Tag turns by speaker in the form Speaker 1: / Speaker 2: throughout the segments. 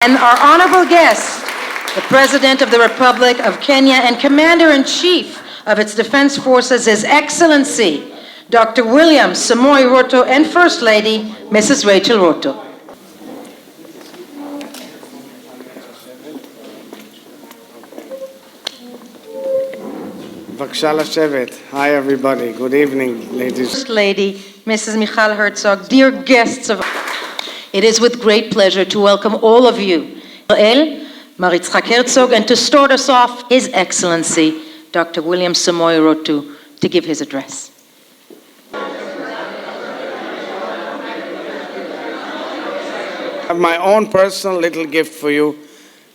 Speaker 1: And our honorable guest, the President of the Republic of Kenya and Commander-in-Chief of its Defense Forces, His Excellency, Dr. William Samoei Ruto, and First Lady, Mrs. Rachel Ruto.
Speaker 2: בבקשה לשבת. Hi everybody. Good evening, ladies.
Speaker 1: First Lady, Mrs. Michal Herzog, dear guests of... It is with great pleasure to welcome all of you, Herzoc'S Herzog, and to start us off, His Excellency, Dr. William Samoei Ruto, to give his address.
Speaker 2: I have my own personal little gift for you,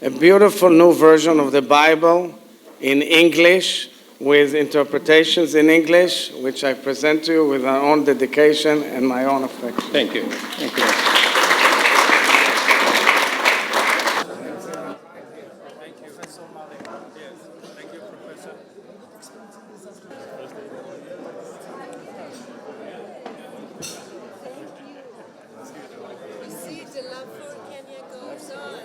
Speaker 2: a beautiful new version of the Bible in English with interpretations in English, which I present to you with my own dedication and my own affection.
Speaker 3: Thank you. Thank you.
Speaker 4: The love for Kenya goes on.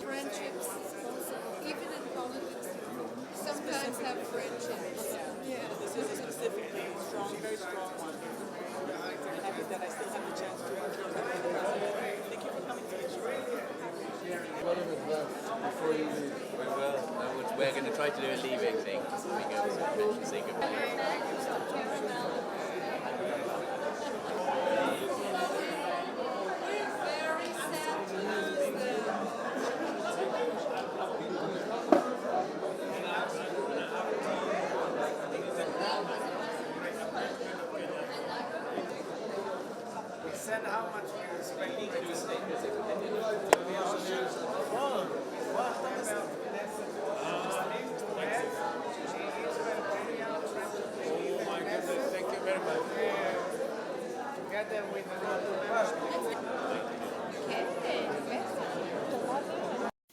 Speaker 4: Friendships, even in politics, sometimes have friendships. Yeah.
Speaker 5: This is a specifically strong, very strong one. I'm happy that I still have the chance to work with the president. Thank you for coming to the show.
Speaker 6: Before you leave. We will. We're going to try to do a leaving thing. We go say goodbye.
Speaker 2: How much we respect
Speaker 6: Thank you very much.
Speaker 2: together with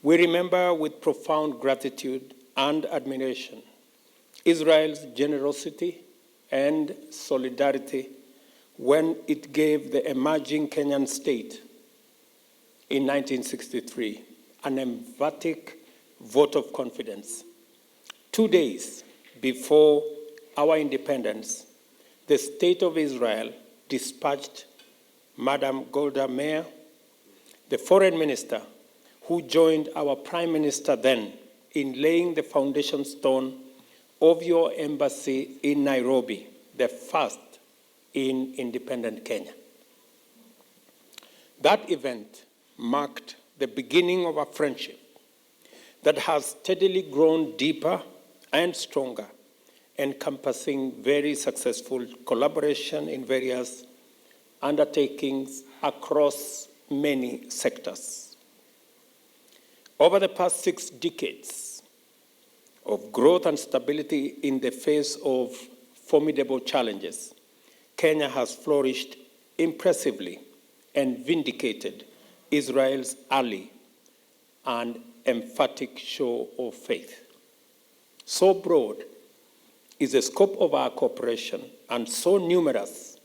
Speaker 3: We remember with profound gratitude and admiration Israel's generosity and solidarity when it gave the emerging Kenyan state in 1963 an emphatic vote of confidence. 2 days before our independence, the State of Israel dispatched Madam Golda Meir, the foreign minister, who joined our prime minister then in laying the foundation stone of your embassy in Nairobi, the first in independent Kenya. That event marked the beginning of a friendship that has steadily grown deeper and stronger, encompassing very successful collaboration in various undertakings across many sectors. Over the past 6 decades of growth and stability in the face of formidable challenges, Kenya has flourished impressively and vindicated Israel's early and emphatic show of faith. So broad is the scope of our cooperation and so numerous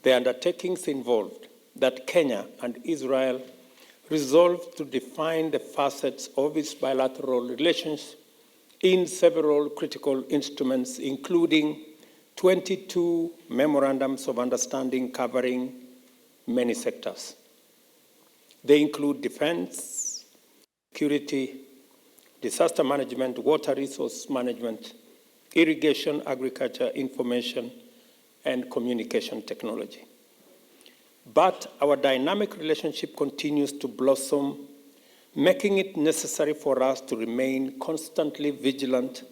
Speaker 3: the undertakings involved that Kenya and Israel resolved to define the facets of its bilateral relations in several critical instruments, including 22 memorandums of understanding covering many sectors. They include defense, security, disaster management, water resource management, irrigation, agriculture, information, and communication technology. But our dynamic relationship continues to blossom making it necessary for us to remain constantly vigilant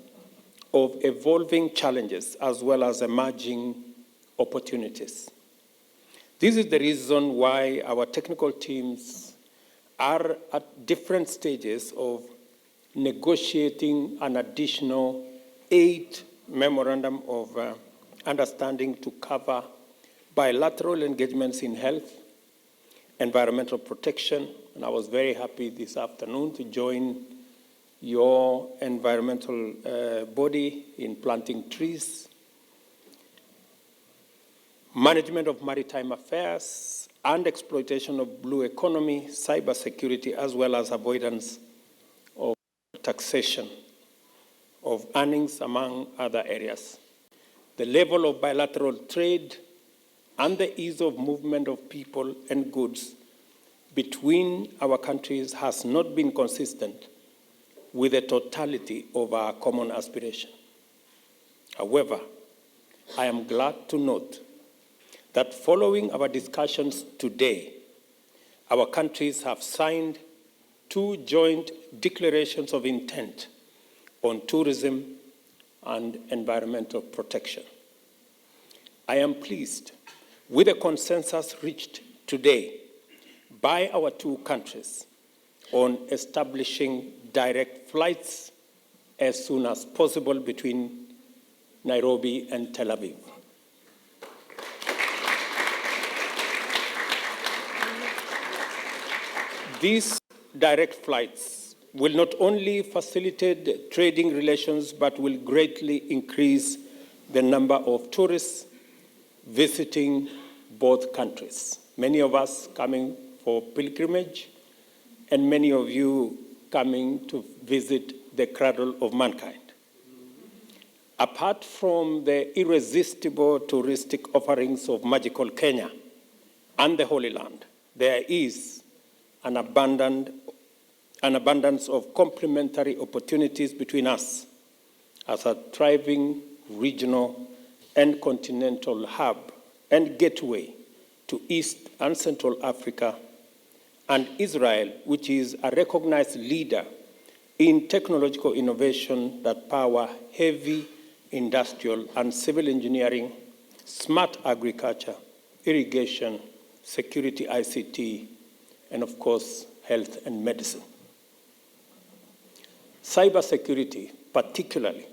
Speaker 3: of evolving challenges as well as emerging opportunities. This is the reason why our technical teams are at different stages of negotiating an additional 8 memorandum of understanding to cover bilateral engagements in health, environmental protection, and I was very happy this afternoon to join your environmental body in planting trees, management of maritime affairs, and exploitation of blue economy, cybersecurity, as well as avoidance of taxation of earnings, among other areas. The level of bilateral trade and the ease of movement of people and goods between our countries has not been consistent with the totality of our common aspiration. However, I am glad to note that following our discussions today, our countries have signed 2 joint declarations of intent on tourism and environmental protection. I am pleased with the consensus reached today by our 2 countries on establishing direct flights as soon as possible between Nairobi and Tel Aviv. These direct flights will not only facilitate trading relations, but will greatly increase the number of tourists visiting both countries. Many of us coming for pilgrimage, and many of you coming to visit the cradle of mankind. Apart from the irresistible touristic offerings of magical Kenya and the Holy Land, there is an abundance of complementary opportunities between us as a thriving regional and continental hub and gateway to East and Central Africa, and Israel, which is a recognized leader in technological innovation that power heavy industrial and civil engineering, smart agriculture, irrigation, security ICT, and of course, health and medicine. Cybersecurity, particularly,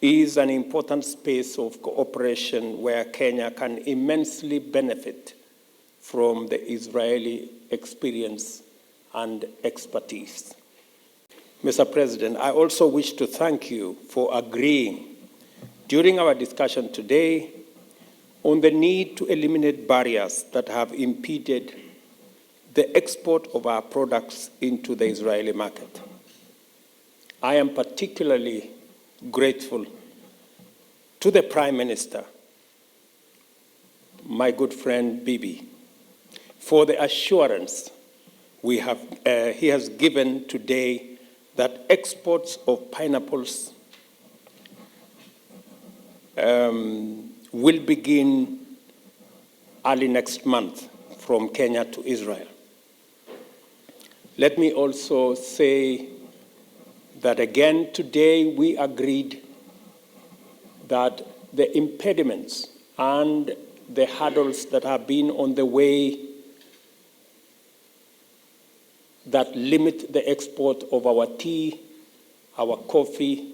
Speaker 3: is an important space of cooperation where Kenya can immensely benefit from the Israeli experience and expertise. Mr. President, I also wish to thank you for agreeing during our discussion today on the need to eliminate barriers that have impeded the export of our products into the Israeli market. I am particularly grateful to the Prime Minister, my good friend Bibi, for the assurance he has given today that exports of pineapples will begin early next month from Kenya to Israel. Let me also say that again today we agreed that the impediments and the hurdles that have been on the way that limit the export of our tea, our coffee,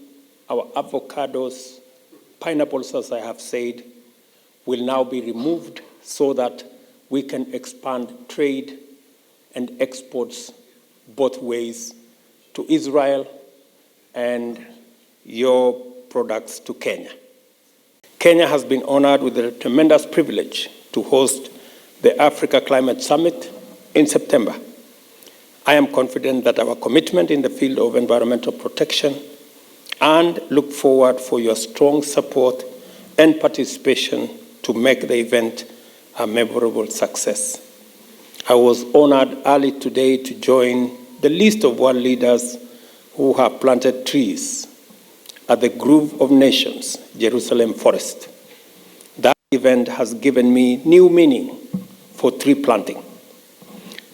Speaker 3: our avocados, pineapples, as I have said, will now be removed so that we can expand trade and exports both ways to Israel and your products to Kenya. Kenya has been honored with the tremendous privilege to host the Africa Climate Summit in September. I am confident that our commitment in the field of environmental protection and look forward for your strong support and participation to make the event a memorable success. I was honored early today to join the list of world leaders who have planted trees at the Grove of Nations, Jerusalem Forest. That event has given me new meaning for tree planting.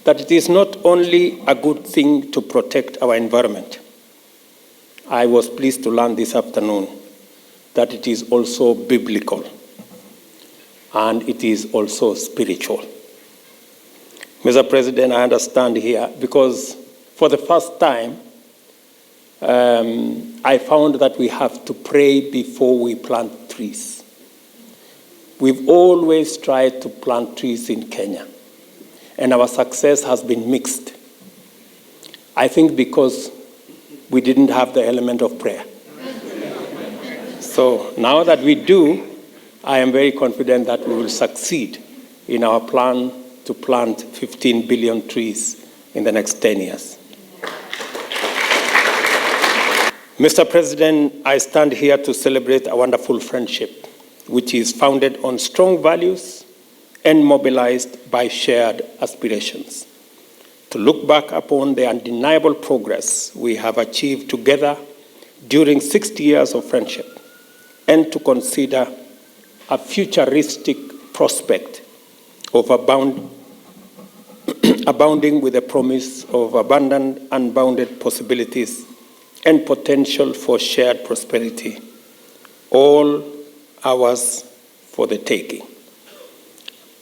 Speaker 3: that it is not only a good thing to protect our environment. I was pleased to learn this afternoon that it is also biblical and it is also spiritual. Mr. President, I understand here because for the first time, I found that we have to pray before we plant trees. We've always tried to plant trees in Kenya, and our success has been mixed. I think because we didn't have the element of prayer. So now that we do, I am very confident that we will succeed in our plan to plant 15 billion trees in the next 10 years. Mr. President, I stand here to celebrate a wonderful friendship, which is founded on strong values and mobilized by shared aspirations. To look back upon the undeniable progress we have achieved together during 60 years of friendship, and to consider a futuristic prospect of abounding with the promise of abundant, unbounded possibilities and potential for shared prosperity, all ours for the taking.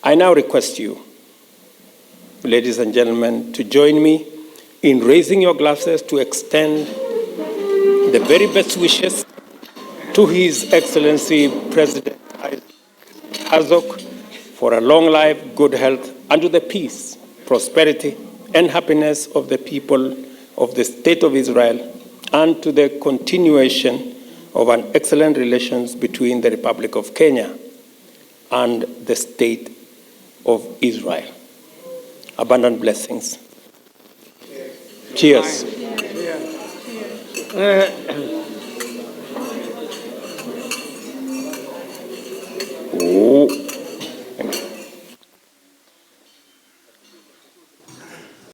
Speaker 3: I now request you, ladies and gentlemen, to join me in raising your glasses to extend the very best wishes to His Excellency President Isaac Herzog for a long life, good health, and to the peace, prosperity, and happiness of the people of the State of Israel, and to the continuation of an excellent relations between the Republic of Kenya and the State of Israel. Abundant blessings. Cheers.